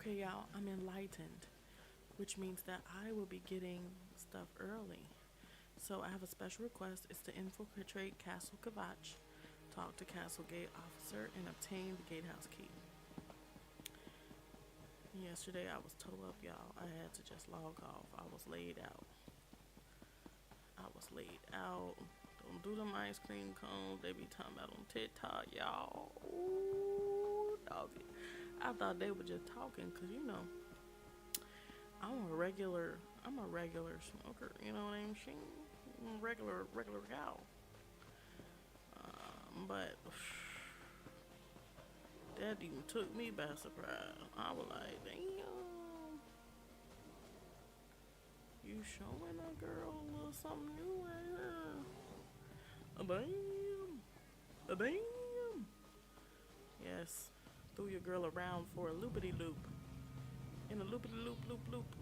Okay, y'all, I'm enlightened, which means that I will be getting stuff early. So I have a special request. It's to infiltrate Castle Kavach, talk to Castle Gate Officer, and obtain the gatehouse key. Yesterday I was toe up, y'all. I had to just log off. I was laid out. I was laid out. Don't do them ice cream cones. They be talking about on TikTok, y'all. Ooh, doggy. I thought they were just talking, cause you know I'm a regular smoker. You know what I'm saying? I'm a regular gal. But that even took me by surprise. I was like, damn, you showing a girl a little something new right here. A bam, a bam. Yes, threw your girl around for a loopity loop. In a loopity loop loop loop.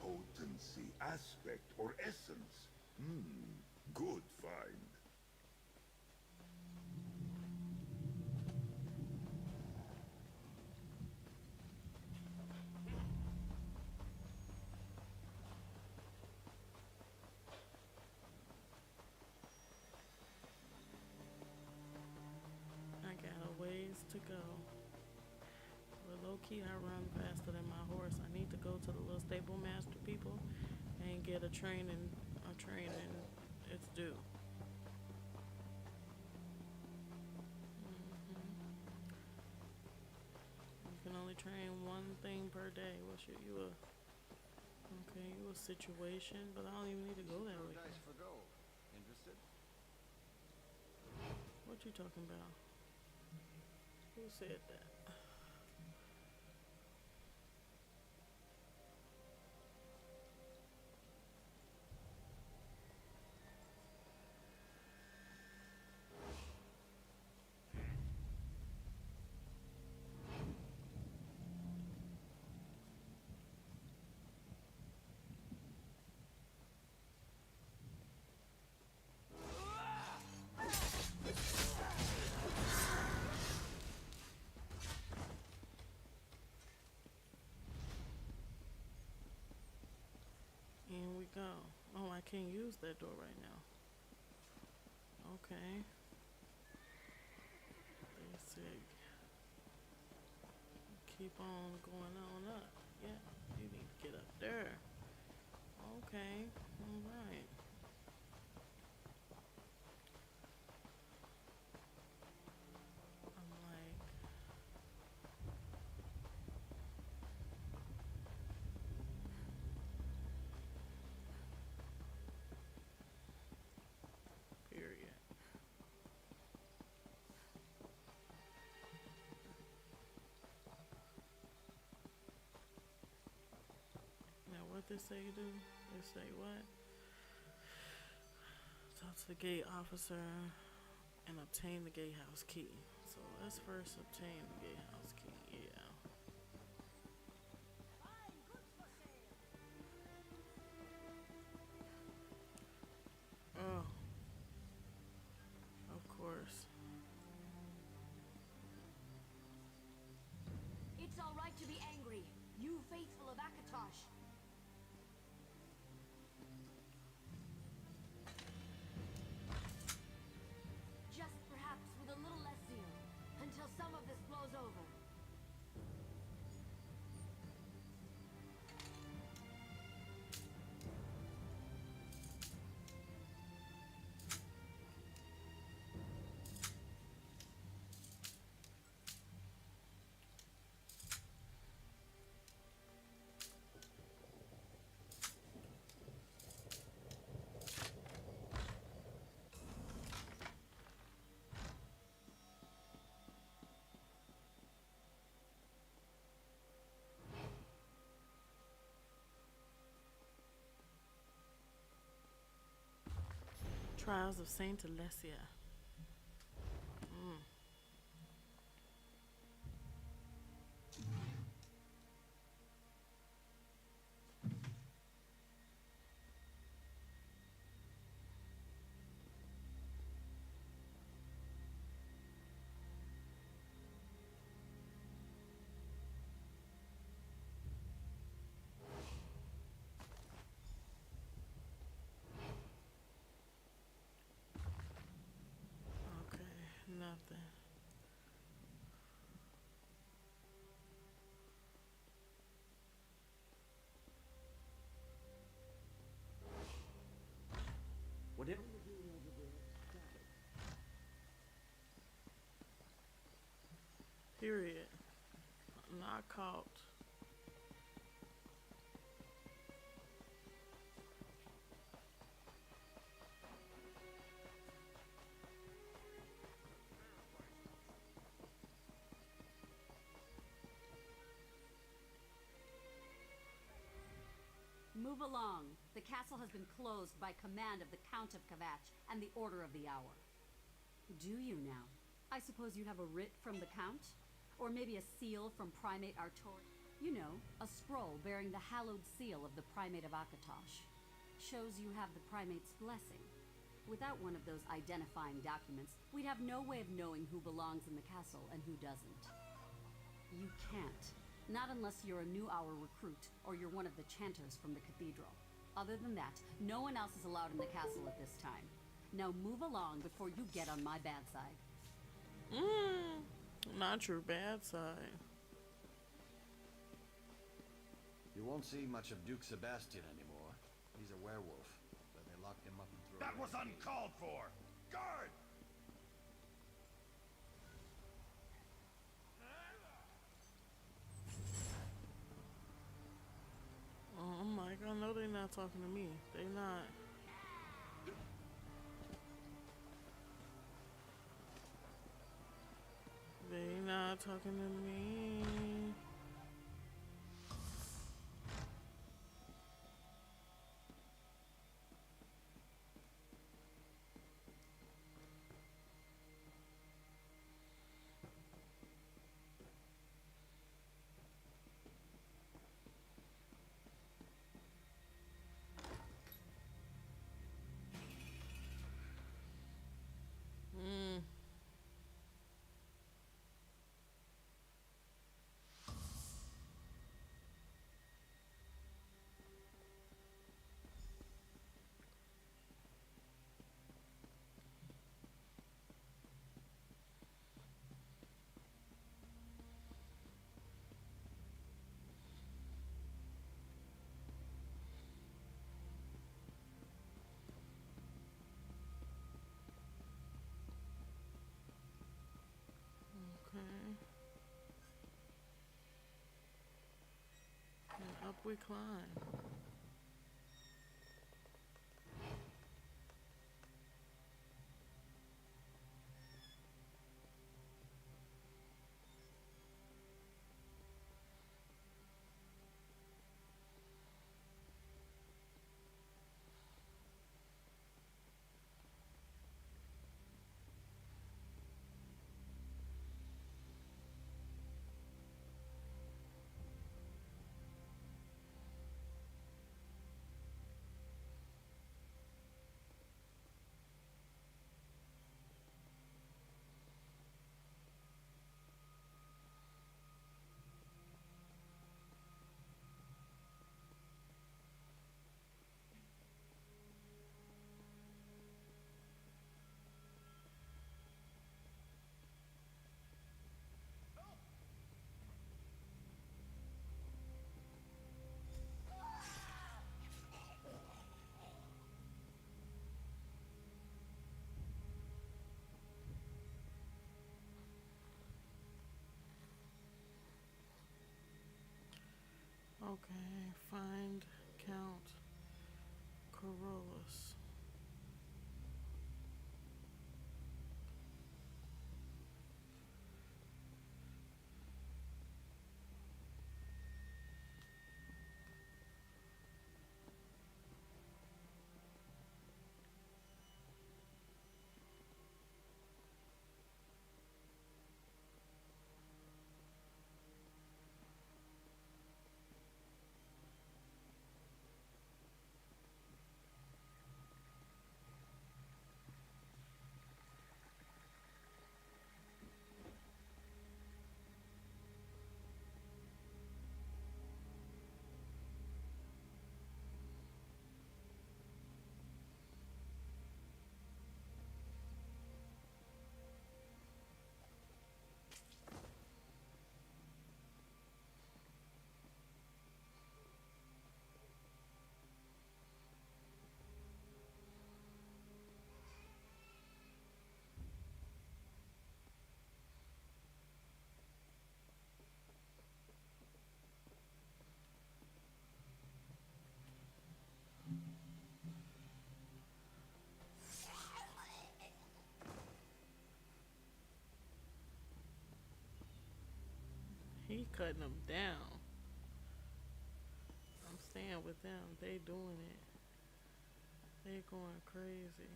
Potency, aspect, or essence. Good find. I got a ways to go. But low key, I run faster than my horse. I need to go to the little stable master people and get a training. A training. It's due. You can only train one thing per day. What's you a okay? You a situation, but I don't even need to go that way. Nice for gold. Interested? What you talking about? Who said that? And we go. Oh, I can't use that door right now. Okay. They said keep on going on up. Yeah, you need to get up there. Okay, alright. I'm like, period. Now, what they say do? They say what? Talk to the gate officer and obtain the gatehouse key. So let's first obtain the gatehouse key. Yeah. Oh, of course. It's all right to be angry. You faithful of Akatosh. Just perhaps with a little less zeal, until some of this blows over. Trials of Saint Alessia. nothing. Whatever. Period. Not caught. Move along. The castle has been closed by command of the Count of Kvatch and the Order of the Hour. Do you now? I suppose you have a writ from the Count? Or maybe a seal from Primate Artori? You know, a scroll bearing the hallowed seal of the Primate of Akatosh. Shows you have the Primate's blessing. Without one of those identifying documents, we'd have no way of knowing who belongs in the castle and who doesn't. You can't. Not unless you're a new hour recruit, or you're one of the chanters from the cathedral. Other than that, no one else is allowed in the castle at this time. Now move along before you get on my bad side. Not your bad side. You won't see much of Duke Sebastian anymore. He's a werewolf, but they locked him up and threw That him was in a cage. uncalled for! Guard! Oh my god, no, they're not talking to me. They not. They not talking to me. Okay. And up we climb. Okay, find Count Corollas. he cutting them down. I'm staying with them. They doing it. They going crazy.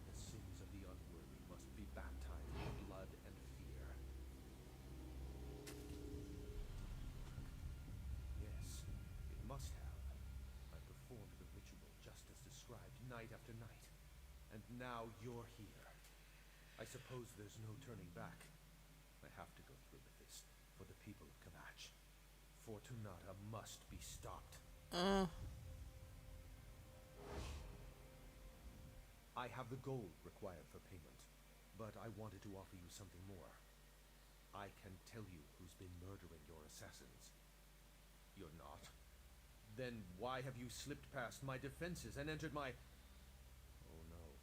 The sins of the unworthy must be baptized in blood and fear. Yes, it must have. I performed the ritual just as described night after night. And now you're here. I suppose there's no turning back. I have to go through with this for the people of Kavach. Fortunata must be stopped. I have the gold required for payment, but I wanted to offer you something more. I can tell you who's been murdering your assassins. You're not? Then why have you slipped past my defenses and entered my... Oh no.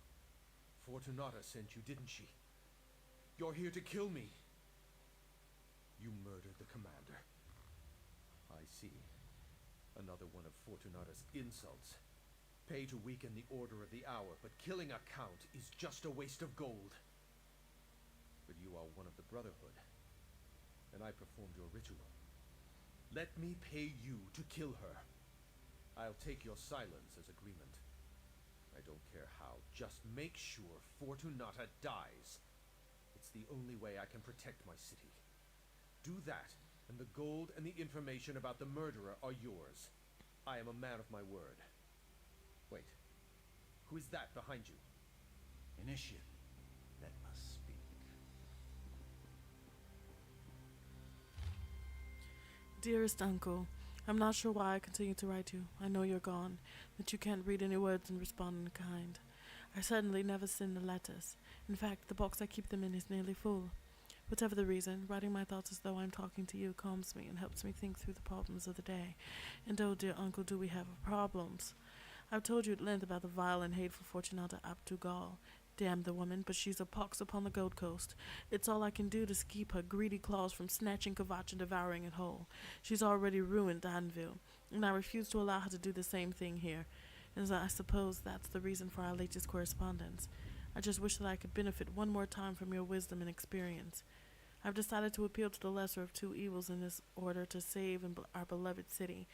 Fortunata sent you, didn't she? You're here to kill me. You murdered the commander. I see. Another one of Fortunata's insults. Pay to weaken the Order of the Hour, but killing a count is just a waste of gold. But you are one of the Brotherhood, and I performed your ritual. Let me pay you to kill her. I'll take your silence as agreement. I don't care how, just make sure Fortunata dies. It's the only way I can protect my city. Do that, and the gold and the information about the murderer are yours. I am a man of my word. Wait. Who is that behind you? Initiate. Let us speak. Dearest uncle, I'm not sure why I continue to write you. I know you're gone, that you can't read any words and respond in kind. I certainly never send the letters. In fact, the box I keep them in is nearly full. Whatever the reason, writing my thoughts as though I'm talking to you calms me and helps me think through the problems of the day. And oh, dear uncle, do we have problems. I've told you at length about the vile and hateful Fortunata Abdugal. Damn the woman, but she's a pox upon the Gold Coast. It's all I can do to keep her greedy claws from snatching Kavach and devouring it whole. She's already ruined Danville, and I refuse to allow her to do the same thing here. And I suppose that's the reason for our latest correspondence. I just wish that I could benefit one more time from your wisdom and experience. I've decided to appeal to the lesser of two evils in this order to save our beloved city.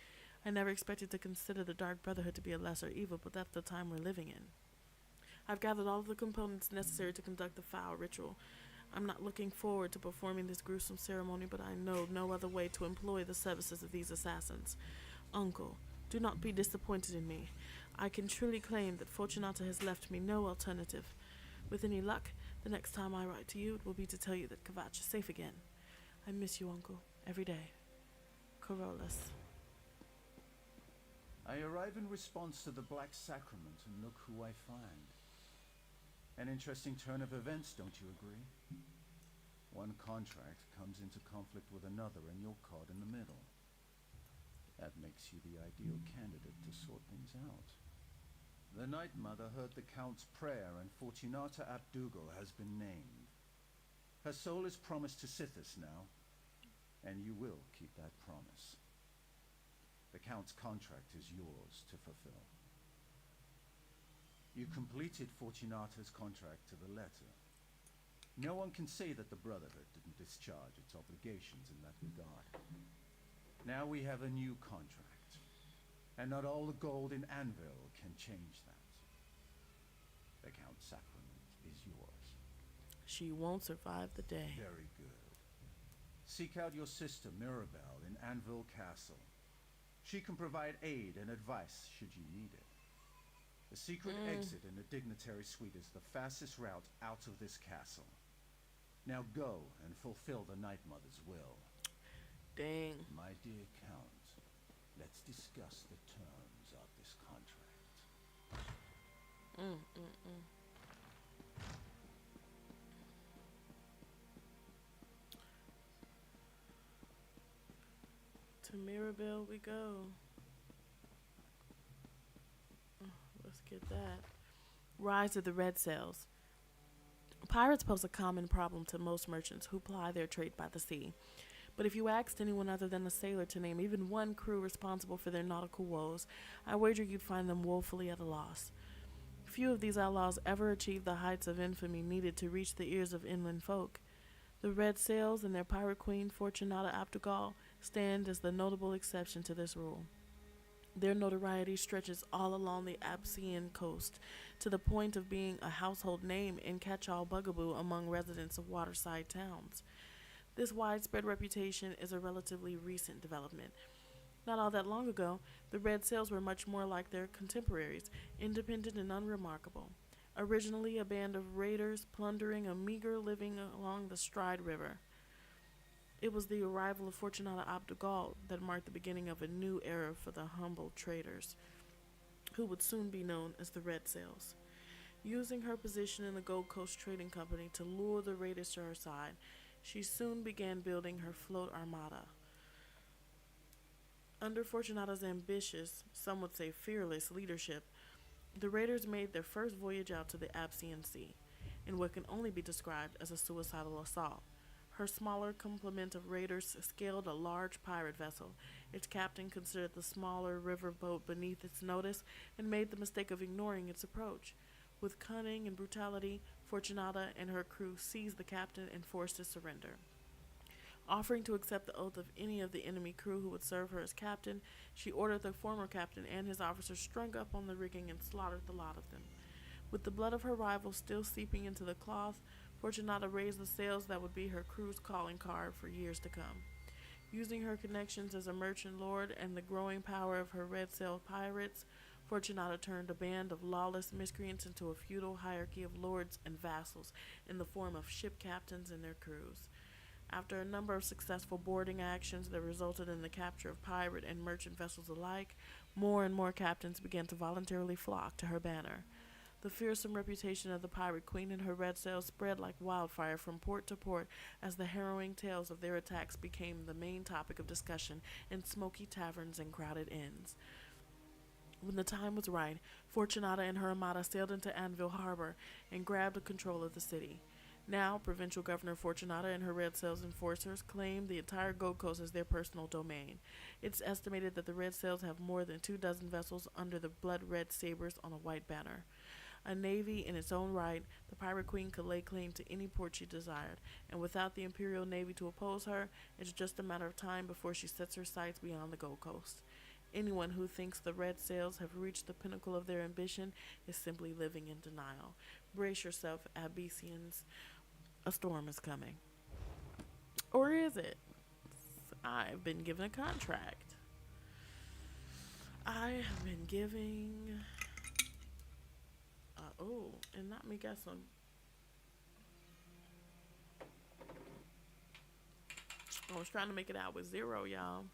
I never expected to consider the Dark Brotherhood to be a lesser evil, but that's the time we're living in. I've gathered all of the components necessary to conduct the foul ritual. I'm not looking forward to performing this gruesome ceremony, but I know no other way to employ the services of these assassins. Uncle, do not be disappointed in me. I can truly claim that Fortunata has left me no alternative. With any luck, the next time I write to you, it will be to tell you that Kavach is safe again. I miss you, Uncle, every day. Carolus. I arrive in response to the Black Sacrament, and look who I find. An interesting turn of events, don't you agree? One contract comes into conflict with another, and you're caught in the middle. That makes you the ideal candidate to sort things out. The Night Mother heard the Count's prayer, and Fortunata Abdugal has been named. Her soul is promised to Sithis now, and you will keep that promise. The Count's contract is yours to fulfill. You completed Fortunata's contract to the letter. No one can say that the Brotherhood didn't discharge its obligations in that regard. Now we have a new contract, and not all the gold in Anvil can change that. The Count's sacrament is yours. She won't survive the day. Very good. Seek out your sister Mirabelle in Anvil Castle. She can provide aid and advice should you need it. The secret exit in the dignitary suite is the fastest route out of this castle. Now go and fulfill the Night Mother's will. Dang. My dear Count, let's discuss the terms of this contract. To Mirabelle we go. Let's get that. Rise of the red sails. Pirates pose a common problem to most merchants who ply their trade by the sea. But if you asked anyone other than a sailor to name even one crew responsible for their nautical woes, I wager you'd find them woefully at a loss. Few of these outlaws ever achieved the heights of infamy needed to reach the ears of inland folk. The red sails and their pirate queen, Fortunata Abdugal, stand as the notable exception to this rule. Their notoriety stretches all along the Abyssinian coast, to the point of being a household name and catch-all bugaboo among residents of waterside towns. This widespread reputation is a relatively recent development. Not all that long ago, the red sails were much more like their contemporaries, independent and unremarkable. Originally a band of raiders plundering a meager living along the Stride River. It was the arrival of Fortunata Abdugal that marked the beginning of a new era for the humble traders, who would soon be known as the Red Sails. Using her position in the Gold Coast Trading Company to lure the raiders to her side, she soon began building her float armada. Under Fortunata's ambitious, some would say fearless, leadership, the raiders made their first voyage out to the Abyssinian Sea, in what can only be described as a suicidal assault. Her smaller complement of raiders scaled a large pirate vessel. Its captain considered the smaller river boat beneath its notice and made the mistake of ignoring its approach. With cunning and brutality, Fortunata and her crew seized the captain and forced his surrender. Offering to accept the oath of any of the enemy crew who would serve her as captain, she ordered the former captain and his officers strung up on the rigging and slaughtered the lot of them. With the blood of her rivals still seeping into the cloth, Fortunata raised the sails that would be her crew's calling card for years to come. Using her connections as a merchant lord and the growing power of her red sail pirates, Fortunata turned a band of lawless miscreants into a feudal hierarchy of lords and vassals in the form of ship captains and their crews. After a number of successful boarding actions that resulted in the capture of pirate and merchant vessels alike, more and more captains began to voluntarily flock to her banner. The fearsome reputation of the pirate queen and her red sails spread like wildfire from port to port as the harrowing tales of their attacks became the main topic of discussion in smoky taverns and crowded inns. When the time was right, Fortunata and her armada sailed into Anvil Harbor and grabbed control of the city. Now, Provincial Governor Fortunata and her red sails enforcers claim the entire Gold Coast as their personal domain. It's estimated that the red sails have more than 24 vessels under the blood-red sabers on a white banner. A navy in its own right, the pirate queen could lay claim to any port she desired, and without the Imperial Navy to oppose her, it's just a matter of time before she sets her sights beyond the Gold Coast. Anyone who thinks the red sails have reached the pinnacle of their ambition is simply living in denial. Brace yourself, Abyssinians. A storm is coming. Or is it? I've been given a contract. I have been giving... and not me guess on. I was trying to make it out with 0, y'all.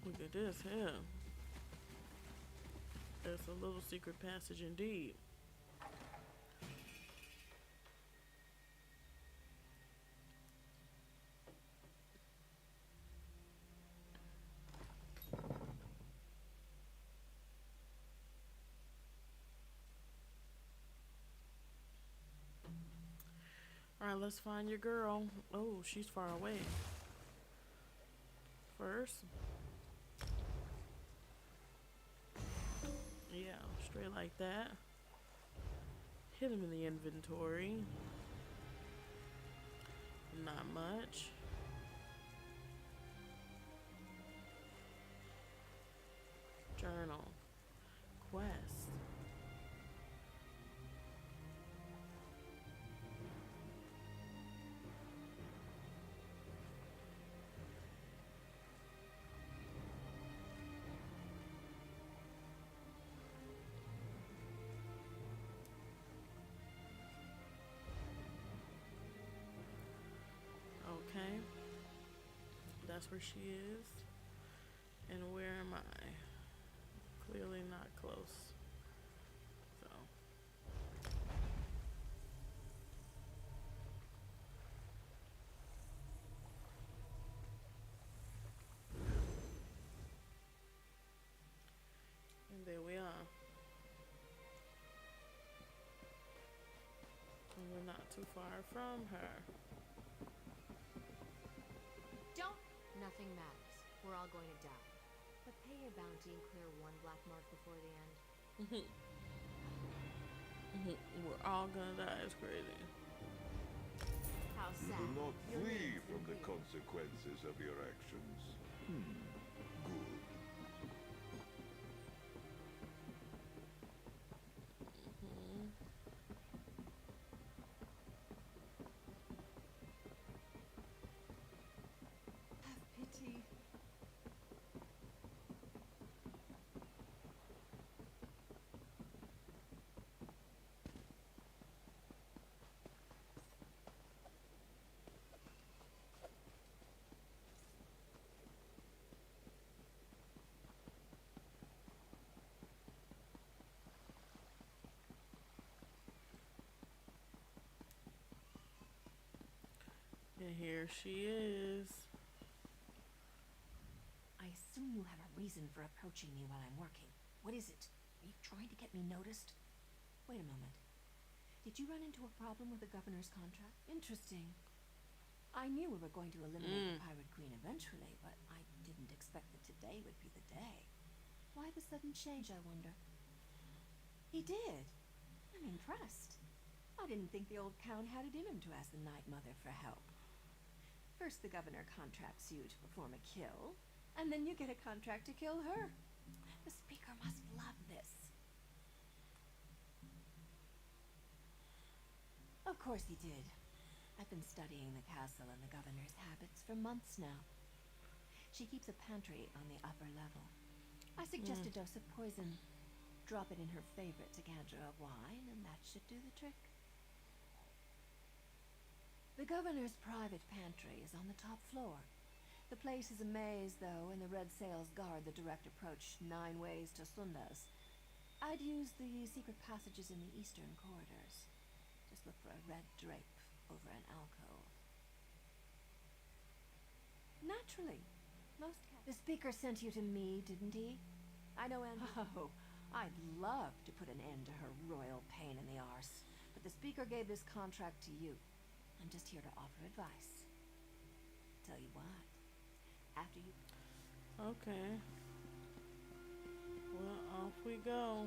Look at this here. It's a little secret passage indeed. Alright, let's find your girl. Oh, she's far away. First. Yeah, straight like that. Hit him in the inventory. Not much. Journal. Quest. Okay. That's where she is. And where am I? Clearly not close. So. And there we are. And we're not too far from her. Don't. Nothing matters. We're all going to die. But pay your bounty and clear one black mark before the end. We're all gonna die. It's crazy. How You sad. do not Your flee name's from been the cleared. consequences of your actions. Good. Have pity. And here she is. I assume you have a reason for approaching me while I'm working. What is it? Are you trying to get me noticed? Wait a moment. Did you run into a problem with the governor's contract? Interesting. I knew we were going to eliminate the Pirate Queen eventually, but I didn't expect that today would be the day. Why the sudden change, I wonder? He did. I'm impressed. I didn't think the old count had it in him to ask the Night Mother for help. First, the governor contracts you to perform a kill, and then you get a contract to kill her. The speaker must love this. Of course he did. I've been studying the castle and the governor's habits for months now. She keeps a pantry on the upper level. I suggest a dose of poison. Drop it in her favorite decanter of wine, and that should do the trick. The governor's private pantry is on the top floor. The place is a maze, though, and the red sails guard the direct approach 9 ways to Sundas. I'd use the secret passages in the eastern corridors. Just look for a red drape over an alcove. Naturally. The speaker sent you to me, didn't he? I know Andrew. Oh, I'd love to put an end to her royal pain in the arse. But the speaker gave this contract to you. I'm just here to offer advice. Tell you what. After you... Okay. Well, off we go.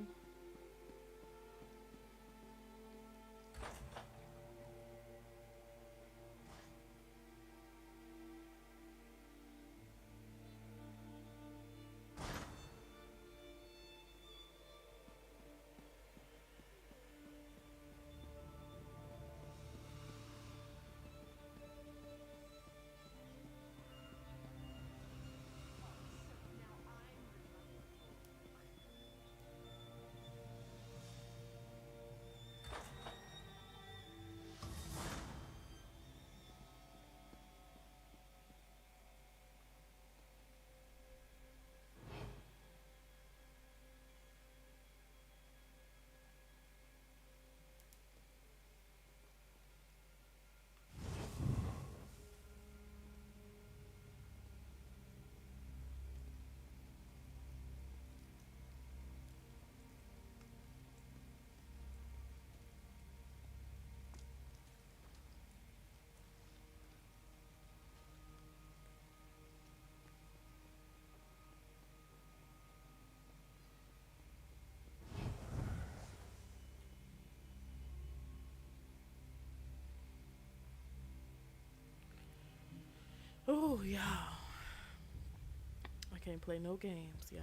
Oh, y'all. I can't play no games, y'all.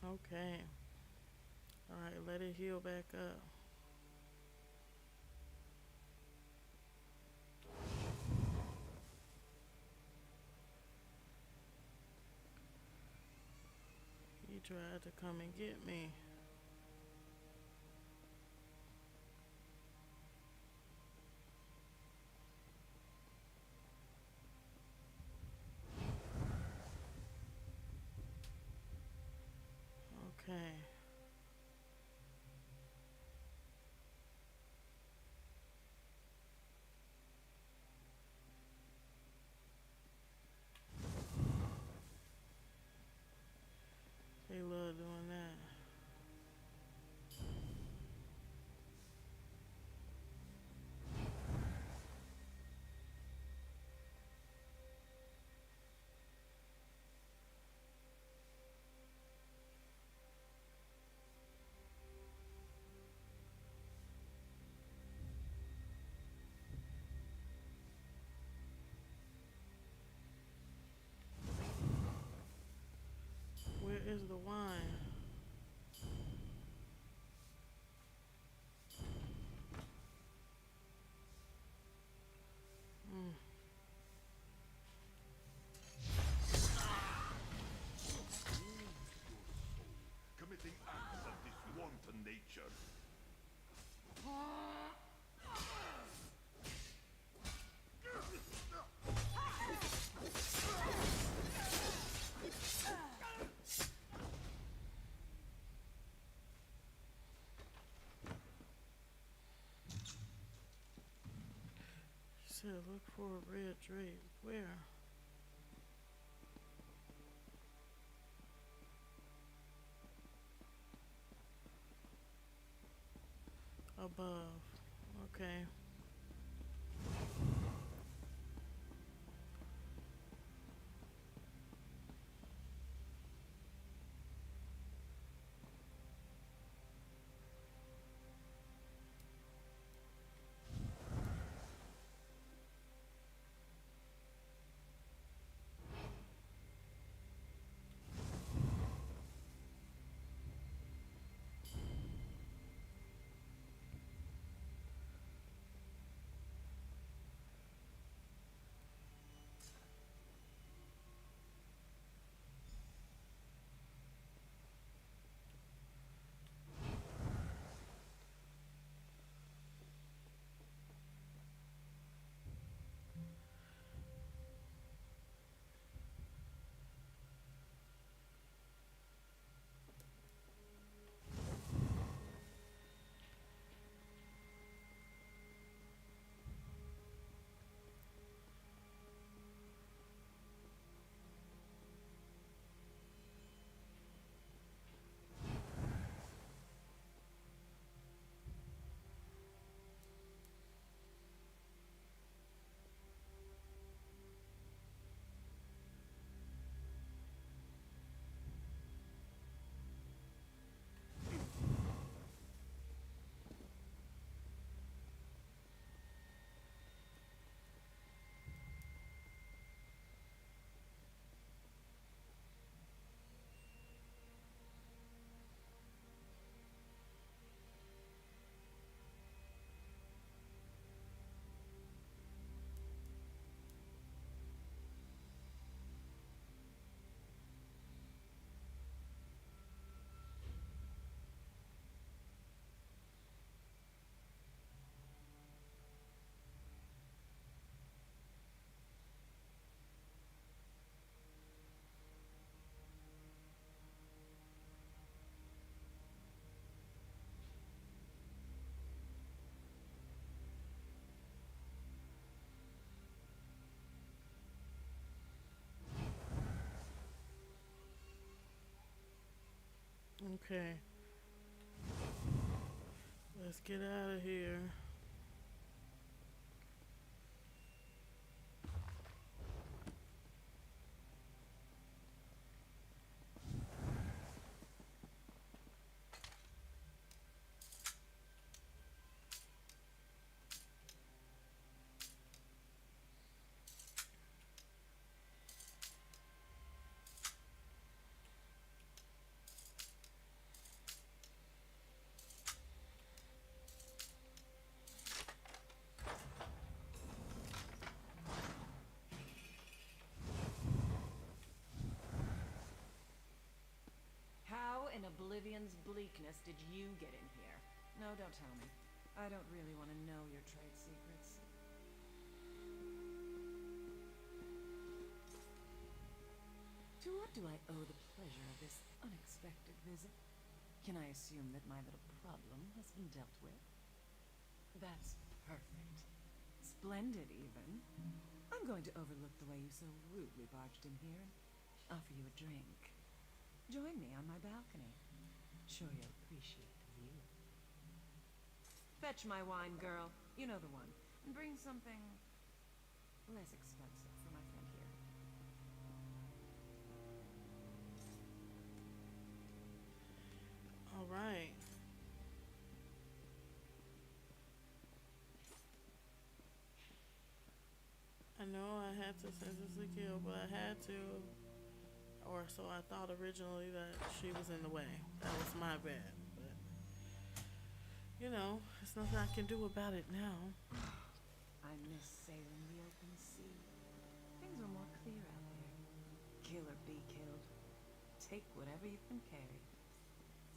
Okay. Alright, let it heal back up. tried to come and get me. Okay. They love doing that. Where is the wine? Mm. Committing acts of this wanton nature. She said, look for a red drape. Where? Above. Okay. Okay. Let's get out of here. Oblivion's bleakness did you get in here? No, don't tell me. I don't really want to know your trade secrets. To what do I owe the pleasure of this unexpected visit? Can I assume that my little problem has been dealt with? That's perfect. Splendid, even. I'm going to overlook the way you so rudely barged in here and offer you a drink. Join me on my balcony. Sure you'll appreciate the view. Fetch my wine, girl. You know the one. And bring something less expensive for my friend here. All right. I know I had to senselessly kill, but I had to, or so I thought originally, that she was in the way. That was my bad, but you know, there's nothing I can do about it now. I miss sailing the open sea. Things are more clear out there. Kill or be killed. Take whatever you can carry.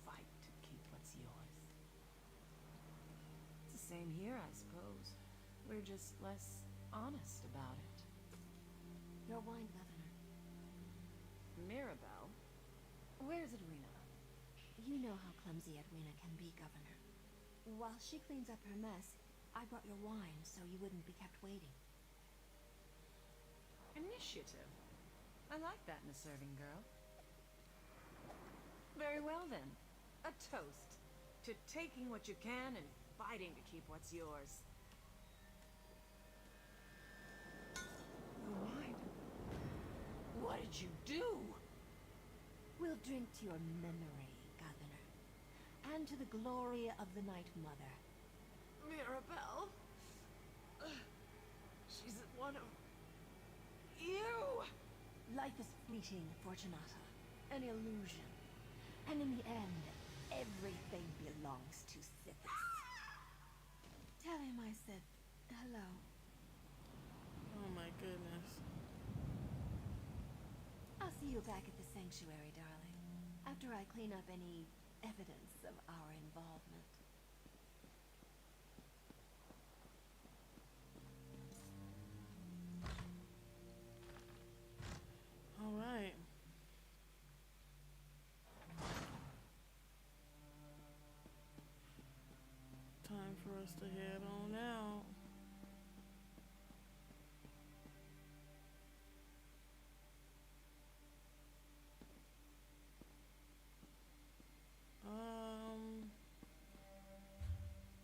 Fight to keep what's yours. It's the same here, I suppose. We're just less honest about it. Your wine, Governor. Mirabelle? Where's Edwina? You know how clumsy Edwina can be, Governor. While she cleans up her mess, I brought your wine so you wouldn't be kept waiting. Initiative. I like that in a serving girl. Very well then. A toast to taking what you can and fighting to keep what's yours. The wine. What did you do? We'll drink to your memory, Governor, and to the glory of the Night Mother. Mirabelle? She's one of you. Life is fleeting, Fortunata, an illusion. And in the end, everything belongs to Sithis. Tell him I said hello. Oh my goodness. I'll see you back at the sanctuary, darling, after I clean up any evidence of our involvement. All right. Time for us to head on out.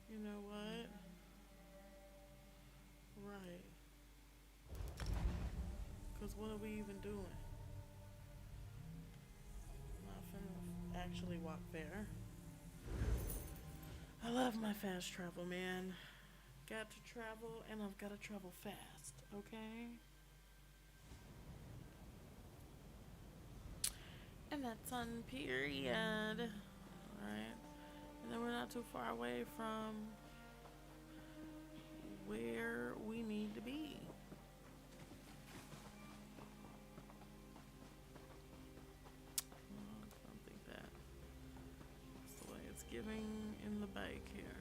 You know what? Right. Because what are we even doing? I'm not finna actually walk there. I love my fast travel, man. Got to travel, and I've got to travel fast, okay? And that's on period. Alright. And then we're not too far away from where we need to be. I don't think that's the way it's giving in the bike here.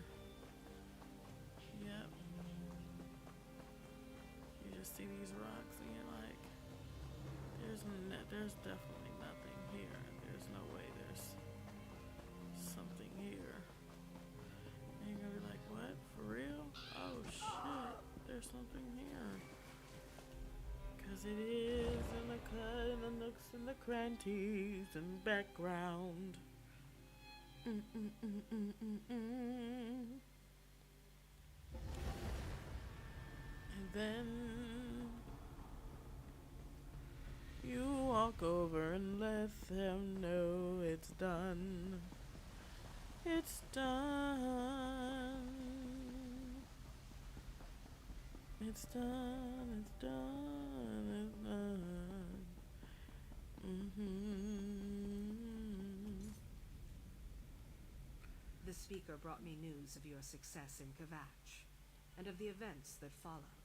Yep. You just see these rocks and you're like, there's definitely nothing here. There's no way there's something here. And you're gonna be like, what? For real? Oh shit, there's something here. Cause it is in the cut and the nooks and the crannies and background. And then you walk over and let them know it's done. It's done. It's done. It's done. It's done. The speaker brought me news of your success in Kvatch, and of the events that followed.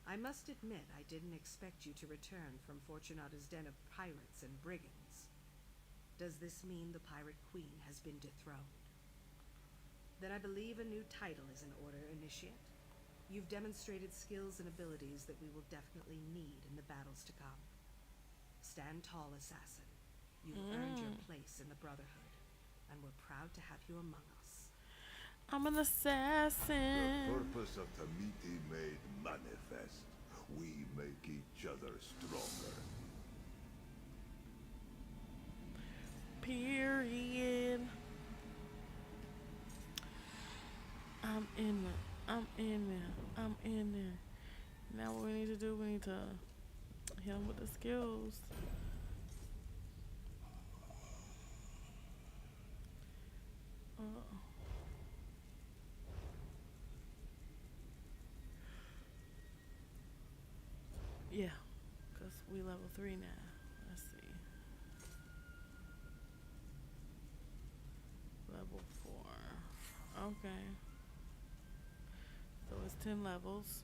I must admit I didn't expect you to return from Fortunata's den of pirates and brigands. Does this mean the Pirate Queen has been dethroned? Then I believe a new title is in order, Initiate. You've demonstrated skills and abilities that we will definitely need in the battles to come. Stand tall, assassin. You've earned your place in the Brotherhood, and we're proud to have you among us. I'm an assassin. The purpose of the meeting made manifest. We make each other stronger. Period. I'm in there. I'm in there. I'm in there. Now what we need to do, we need to hit him with the skills. Yeah, because we level 3 now. Let's see. Level 4. Okay. So it's 10 levels.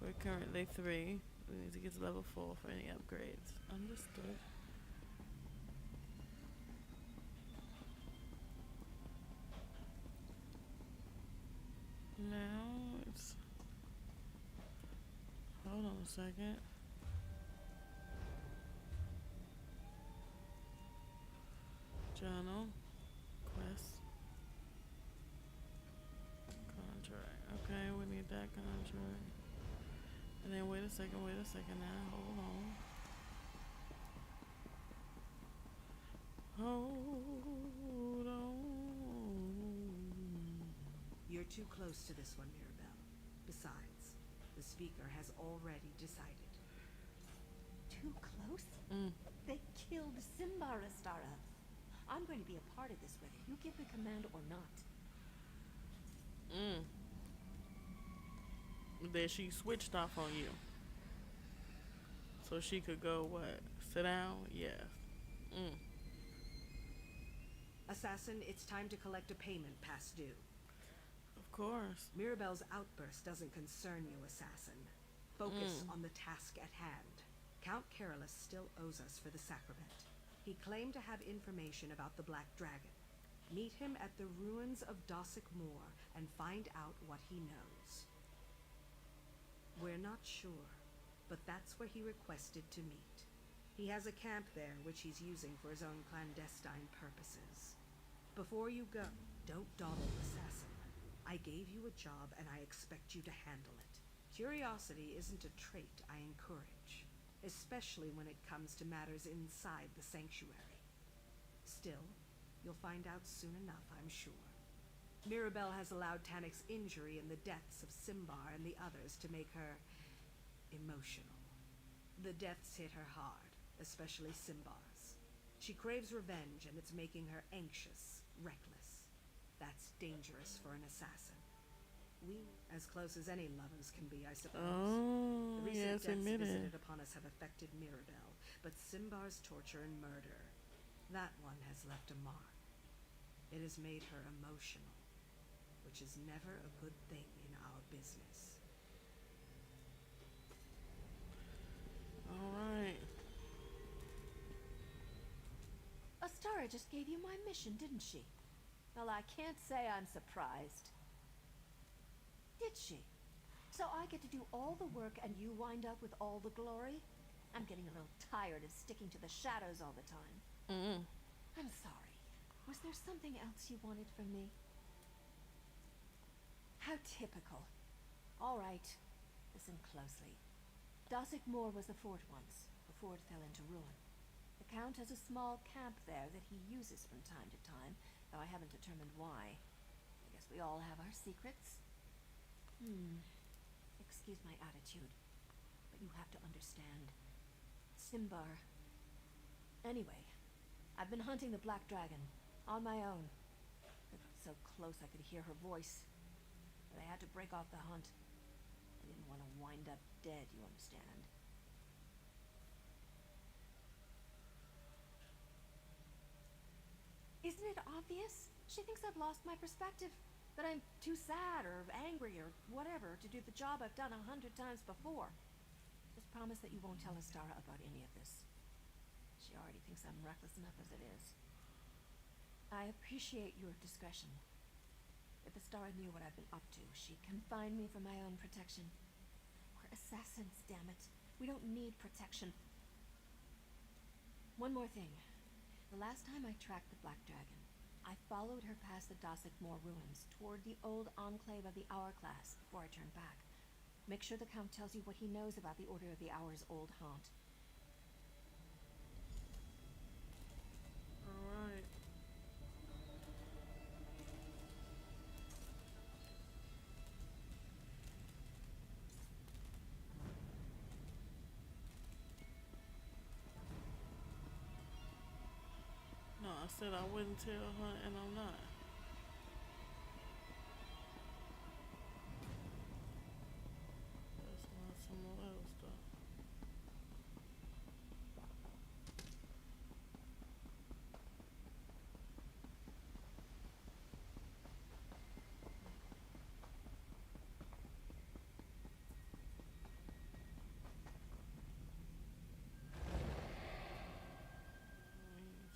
We're currently 3. We need to get to level 4 for any upgrades. Understood. Now it's... Hold on a second. Journal. Quest. Contract. Okay, we need that contract. And then wait a second now. Hold on. Hold on. You're too close to this one, Mirabelle. Besides, the speaker has already decided. Too close? They killed Simbar, Astara. I'm going to be a part of this whether you give the command or not. Then she switched off on you. So she could go, what? Sit down? Yes. Assassin, it's time to collect a payment past due. Of course. Mirabelle's outburst doesn't concern you, Assassin. Focus on the task at hand. Count Carolus still owes us for the sacrament. He claimed to have information about the Black Dragon. Meet him at the ruins of Dossick Moor and find out what he knows. We're not sure, but that's where he requested to meet. He has a camp there which he's using for his own clandestine purposes. Before you go, don't dawdle, Assassin. I gave you a job and I expect you to handle it. Curiosity isn't a trait I encourage, especially when it comes to matters inside the sanctuary. Still, you'll find out soon enough, I'm sure. Mirabelle has allowed Tanik's injury and the deaths of Simbar and the others to make her emotional. The deaths hit her hard, especially Simbar's. She craves revenge and it's making her anxious, reckless. That's dangerous for an assassin. We, as close as any lovers can be, I suppose. Oh, The recent yes, deaths admitted. visited upon us have affected Mirabelle, but Simbar's torture and murder, that one has left a mark. It has made her emotional, which is never a good thing in our business. All right. Astara just gave you my mission, didn't she? Well, I can't say I'm surprised. Did she? So I get to do all the work and you wind up with all the glory? I'm getting a little tired of sticking to the shadows all the time. I'm sorry. Was there something else you wanted from me? How typical. All right. Listen closely. Dossick Moor was the fort once, before it fell into ruin. The Count has a small camp there that he uses from time to time, though I haven't determined why. I guess we all have our secrets. Excuse my attitude, but you have to understand. Simbar. Anyway, I've been hunting the Black Dragon, on my own. I got so close I could hear her voice, but I had to break off the hunt. I didn't want to wind up dead, you understand. Isn't it obvious? She thinks I've lost my perspective, that I'm too sad or angry or whatever to do the job I've done 100 times before. Just promise that you won't tell Astara about any of this. She already thinks I'm reckless enough as it is. I appreciate your discretion. If the star knew what I've been up to, she'd confine me for my own protection. We're assassins, damn it. We don't need protection. One more thing. The last time I tracked the Black Dragon, I followed her past the Dazzle ruins toward the old enclave of the Hourglass before I turned back. Make sure the Count tells you what he knows about the Order of the Hour's old haunt. Alright. No, I said I wouldn't tell her, and I'm not. That's not some of that stuff.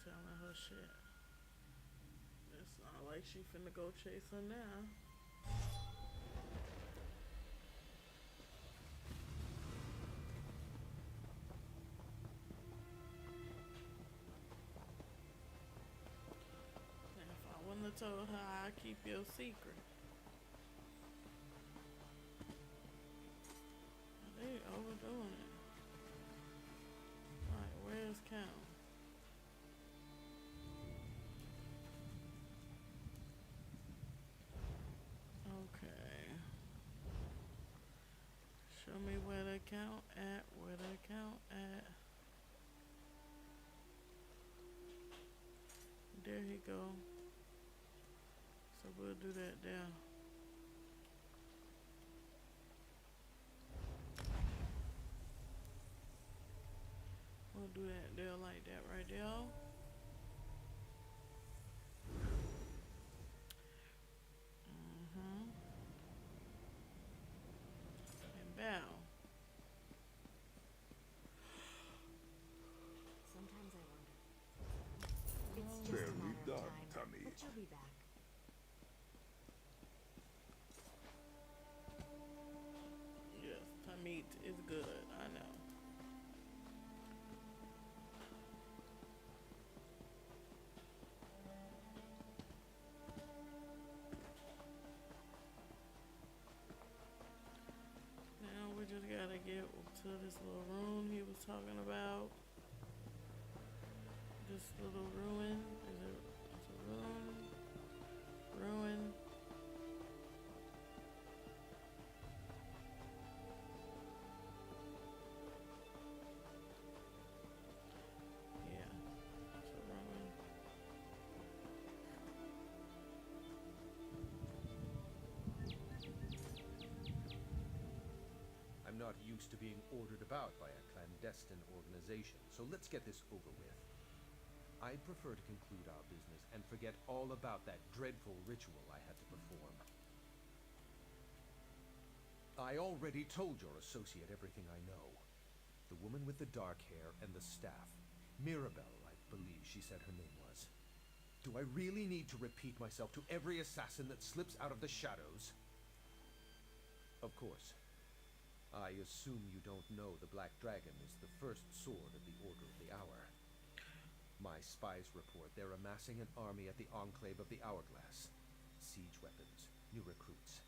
Telling her shit. It's not like she finna go chase her now. And if I wouldn't have told her, I'd keep your secret. They overdoing it. Alright, where's Count? Okay. Show me where the Count at, where the Count at. There he go. So we'll do that there. We'll do that there like that right there. And bow. Sometimes I wonder. It's just a Very matter of done, time, Tommy. but you'll be back. Yes, Tamit is good, I know. Now we just gotta get to this little room he was talking about. This little ruin. It's a ruin. Ruin. Yeah. It's a ruin. I'm not used to being ordered about by a clandestine organization, so let's get this over with. I'd prefer to conclude our business and forget all about that dreadful ritual I had to perform. I already told your associate everything I know. The woman with the dark hair and the staff. Mirabelle, I believe she said her name was. Do I really need to repeat myself to every assassin that slips out of the shadows? Of course. I assume you don't know the Black Dragon is the first sword of the Order of the Hour. My spies report they're amassing an army at the enclave of the Hourglass. Siege weapons, new recruits.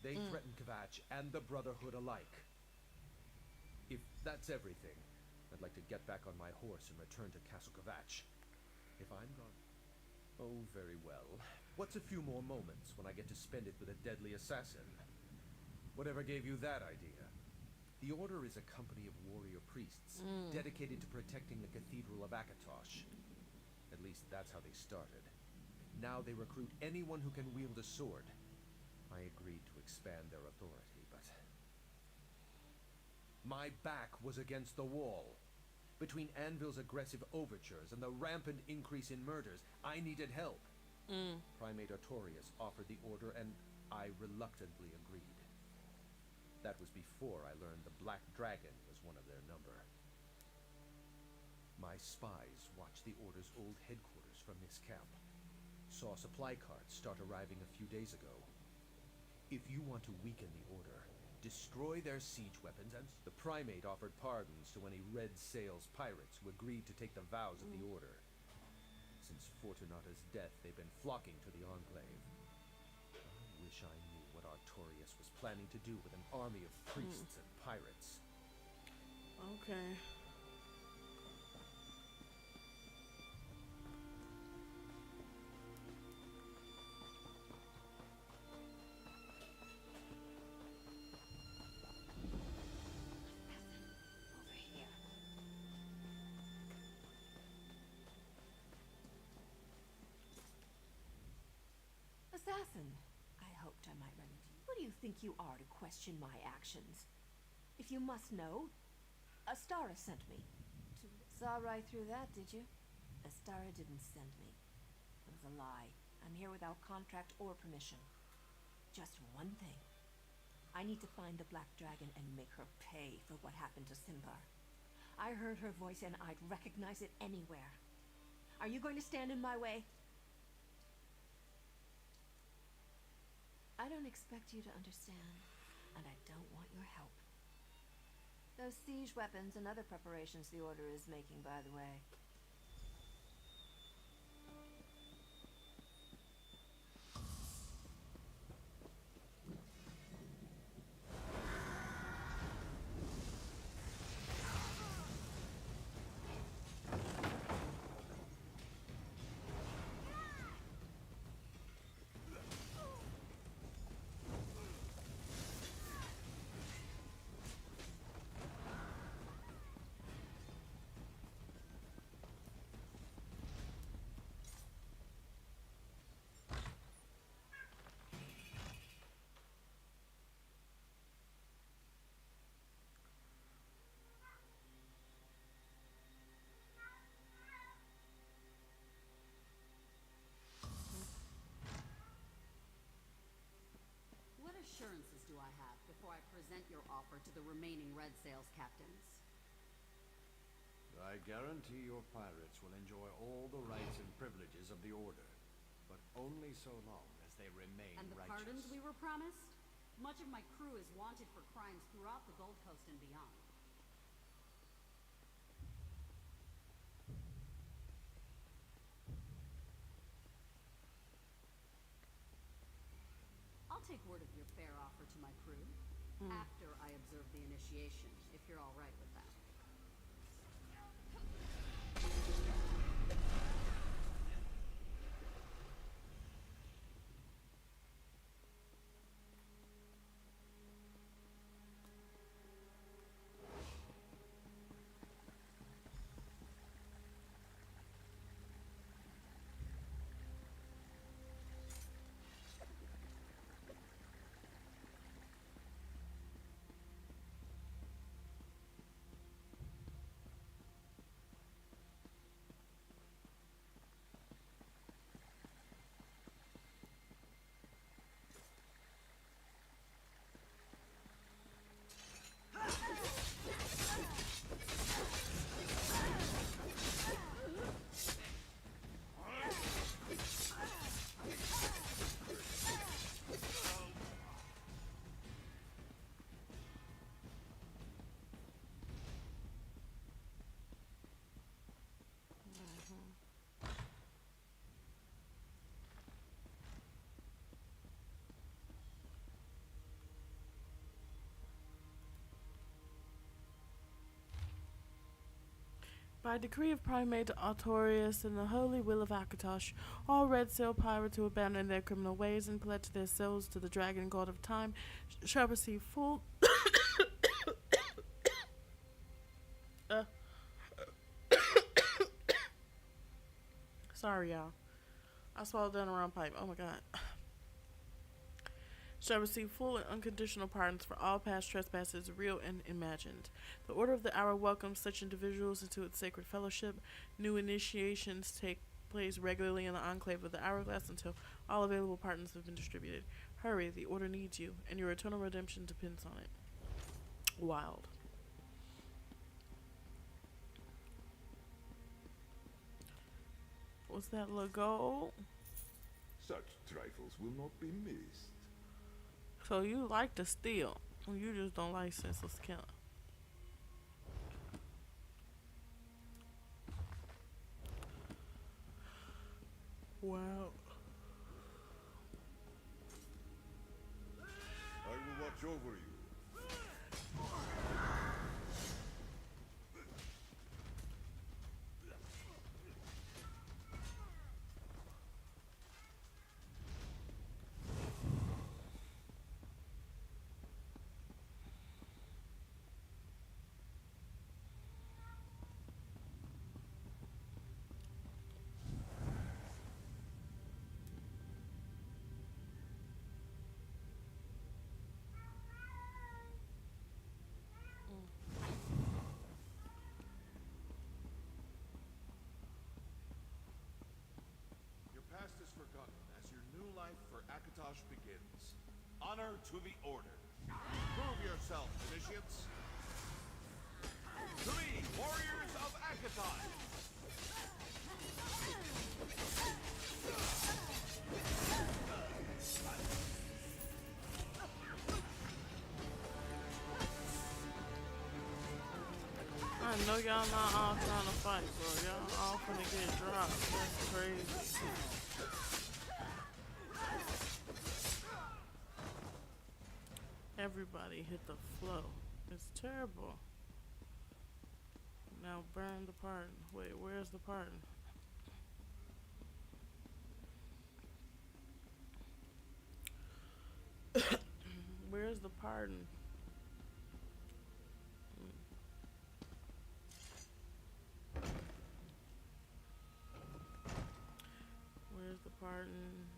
They threaten Kvatch and the Brotherhood alike. If that's everything, I'd like to get back on my horse and return to Castle Kvatch. If I'm gone... Oh, very well. What's a few more moments when I get to spend it with a deadly assassin? Whatever gave you that idea? The Order is a company of warrior priests, dedicated to protecting the Cathedral of Akatosh. At least that's how they started. Now they recruit anyone who can wield a sword. I agreed to expand their authority, but... My back was against the wall. Between Anvil's aggressive overtures and the rampant increase in murders, I needed help. Primate Artorius offered the order, and I reluctantly agreed. That was before I learned the Black Dragon was one of their number. My spies watched the Order's old headquarters from this camp. Saw supply carts start arriving a few days ago. If you want to weaken the Order, destroy their siege weapons, and the Primate offered pardons to any Red Sails pirates who agreed to take the vows of the Order. Since Fortunata's death, they've been flocking to the Enclave. I wish I knew what Artorias was planning to do with an army of priests and pirates. Okay. Over here. Assassin, I hoped I might run into you. Who do you think you are to question my actions? If you must know, Astara sent me. Saw right through that, did you? Astara didn't send me. It was a lie. I'm here without contract or permission. Just one thing. I need to find the Black Dragon and make her pay for what happened to Simbar. I heard her voice and I'd recognize it anywhere. Are you going to stand in my way? I don't expect you to understand, and I don't want your help. Those siege weapons and other preparations the Order is making, by the way. What assurances do I have before I present your offer to the remaining Red Sails captains? I guarantee your pirates will enjoy all the rights and privileges of the Order, but only so long as they remain And the righteous. pardons we were promised? Much of my crew is wanted for crimes throughout the Gold Coast and beyond. I'll take word of your fair offer to my crew after I observe the initiation, if you're all right with that. By decree of Primate Artorias and the holy will of Akatosh, all Red Sail pirates who abandon their criminal ways and pledge their souls to the Dragon God of Time shall receive full Sorry, y'all. I swallowed down a round pipe. Oh my god. Shall receive full and unconditional pardons for all past trespasses, real and imagined. The Order of the Hour welcomes such individuals into its sacred fellowship. New initiations take place regularly in the Enclave of the Hourglass until all available pardons have been distributed. Hurry, the Order needs you, and your eternal redemption depends on it. Wild. What's that little gold? Such trifles will not be missed. So you like to steal. You just don't like senseless killing. Wow. I will watch over you. Your past is forgotten as your new life for Akatosh begins. Honor to the Order. Prove yourself, initiates. To me, warriors of Akatosh! I know y'all not all trying to fight, bro. Y'all all finna get dropped. That's crazy. Everybody hit the flow. It's terrible. Now burn the pardon. Wait, where's the pardon? Where's the pardon? Where's the pardon?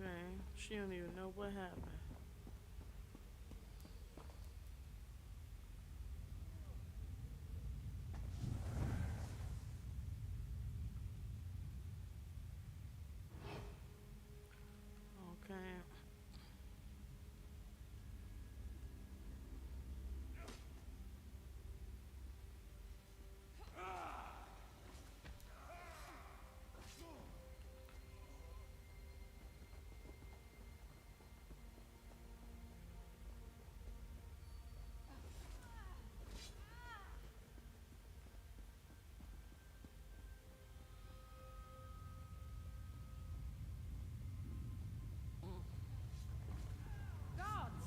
Okay, she don't even know what happened. Okay. Guards!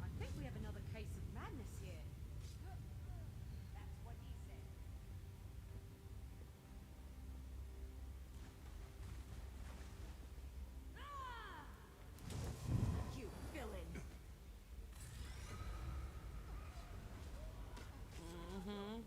I think we have another case of madness here. That's what he said. You villain! Mm-hmm.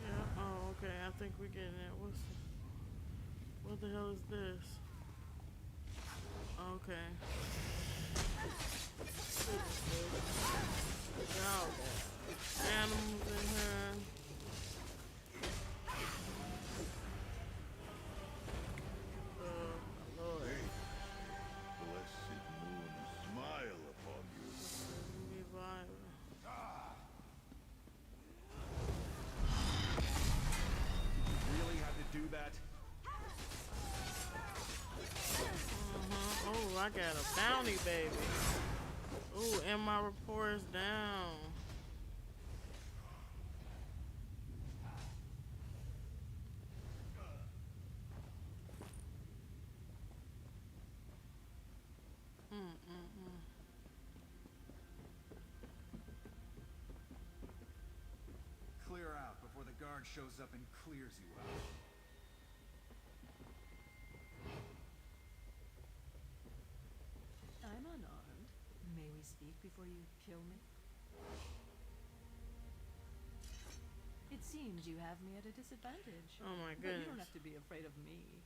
Yeah, oh, okay, I think we're getting it. What the hell is this? Okay. Y'all got animals in here. Oh, Lord. Blessed moon smile upon you. Revival. Really had to do that? Oh, I got a bounty, baby. Ooh, and my report is down. Clear out before the guard shows up and clears you out. I'm unarmed. May we speak before you kill me? It seems you have me at a disadvantage. Oh my But you don't goodness. have to be afraid of me.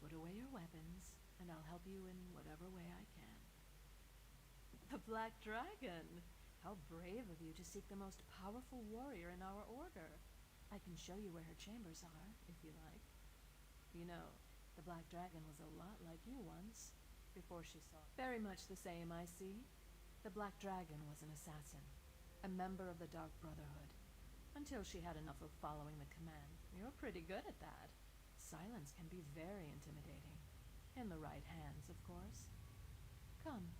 Put away your weapons, and I'll help you in whatever way I can. Black Dragon. How brave of you to seek the most powerful warrior in our order. I can show you where her chambers are, if you like. You know, the Black Dragon was a lot like you once, before she saw. Very much the same, I see. The Black Dragon was an assassin, a member of the Dark Brotherhood, until she had enough of following the command. You're pretty good at that. Silence can be very intimidating. In the right hands, of course. Come,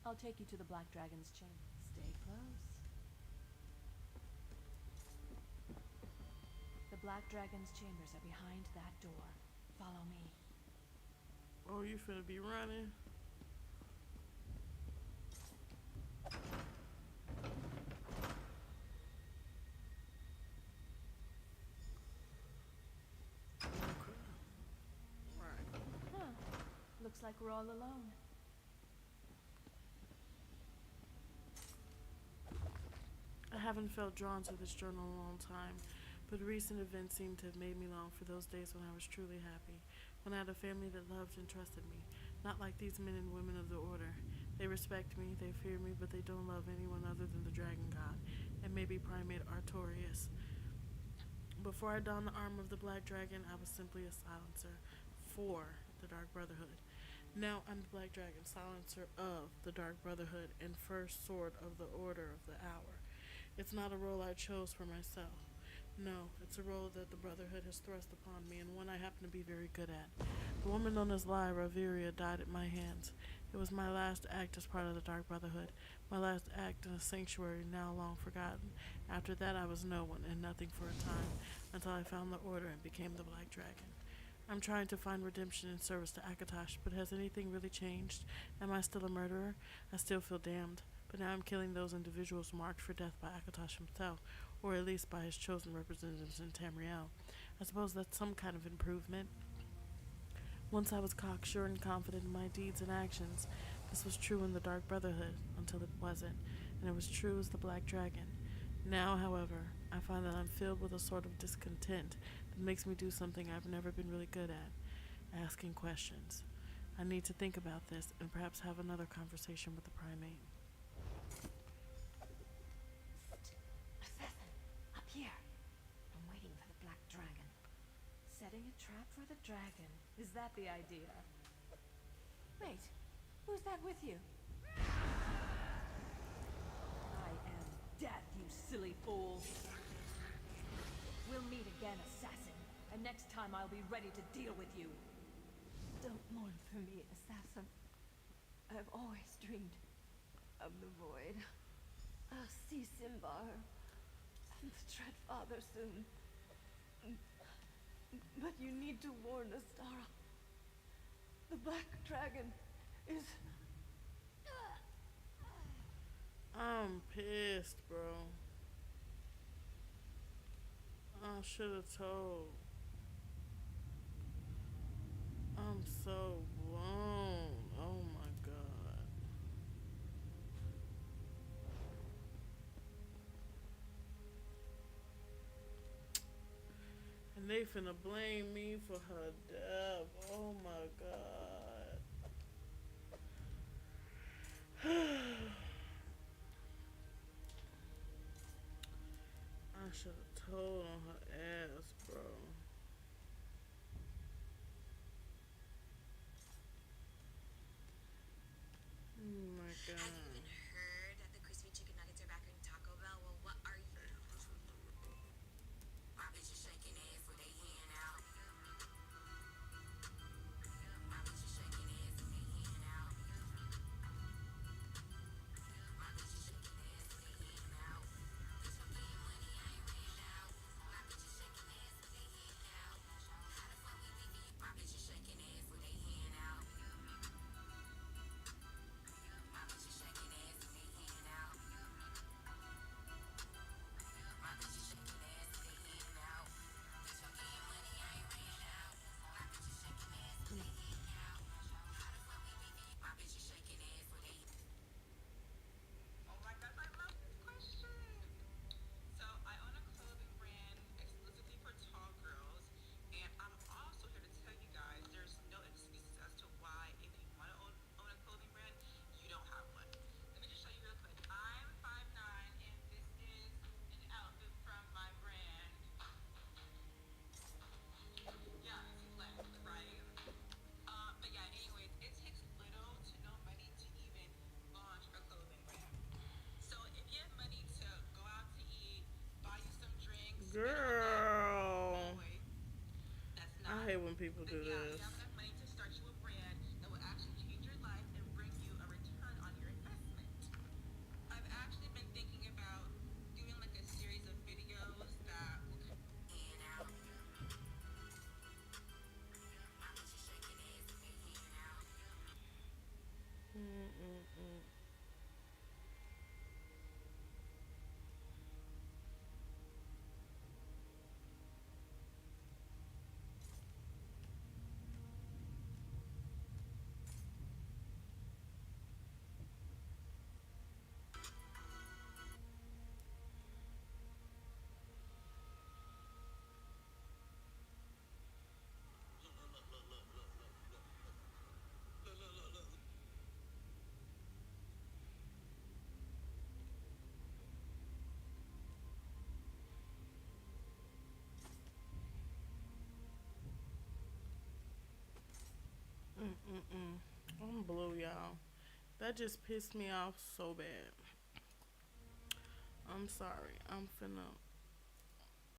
I'll take you to the Black Dragon's chamber. Stay close. The Black Dragon's chambers are behind that door. Follow me. Oh, you finna be running? Okay. Right. Huh. Looks like we're all alone. I haven't felt drawn to this journal in a long time, but recent events seem to have made me long for those days when I was truly happy, when I had a family that loved and trusted me, not like these men and women of the Order. They respect me, they fear me, but they don't love anyone other than the Dragon God, and maybe Primate Artorias. Before I donned the armor of the Black Dragon, I was simply a silencer for the Dark Brotherhood. Now I'm the Black Dragon, silencer of the Dark Brotherhood, and first sword of the Order of the Hour. It's not a role I chose for myself. No, it's a role that the Brotherhood has thrust upon me, and one I happen to be very good at. The woman known as Lyra Viria died at my hands. It was my last act as part of the Dark Brotherhood, my last act in a sanctuary now long forgotten. After that, I was no one and nothing for a time, until I found the Order and became the Black Dragon. I'm trying to find redemption in service to Akatosh, but has anything really changed? Am I still a murderer? I still feel damned. But now I'm killing those individuals marked for death by Akatosh himself, or at least by his chosen representatives in Tamriel. I suppose that's some kind of improvement. Once I was cocksure and confident in my deeds and actions. This was true in the Dark Brotherhood, until it wasn't, and it was true as the Black Dragon. Now, however, I find that I'm filled with a sort of discontent that makes me do something I've never been really good at, asking questions. I need to think about this and perhaps have another conversation with the Primate. Assassin, up here. I'm waiting for the Black Dragon. Setting a trap for the dragon. Is that the idea? Wait, who's that with you? I am death, you silly fool. We'll meet again, assassin. And next time I'll be ready to deal with you. Don't mourn for me, assassin. I've always dreamed of the void. I'll see Simbar and the Dread Father soon. But you need to warn Astara. The Black Dragon is... I'm pissed, bro. I should have told. I'm so blown. Oh my god. And they finna blame me for her death. Oh my god. I should have told on her ass, bro. Oh my god. Have you even heard that the crispy chicken nuggets are back in Taco Bell? Well, what are you? My bitch is shaking ass with they hand out. My bitch is shaking ass with they hand out. My bitch is shaking ass with they hand out. Bitch, I'm getting money, I ain't ran out. people But do yeah, this. you have enough money to start you a brand that will actually change your life and bring you a return on your investment. I've actually been thinking about doing like a series of videos that will in out. I want you shaking ass and in out. Mm-mm-mm. Mm-mm-mm. I'm blue, y'all. That just pissed me off so bad. I'm sorry. I'm finna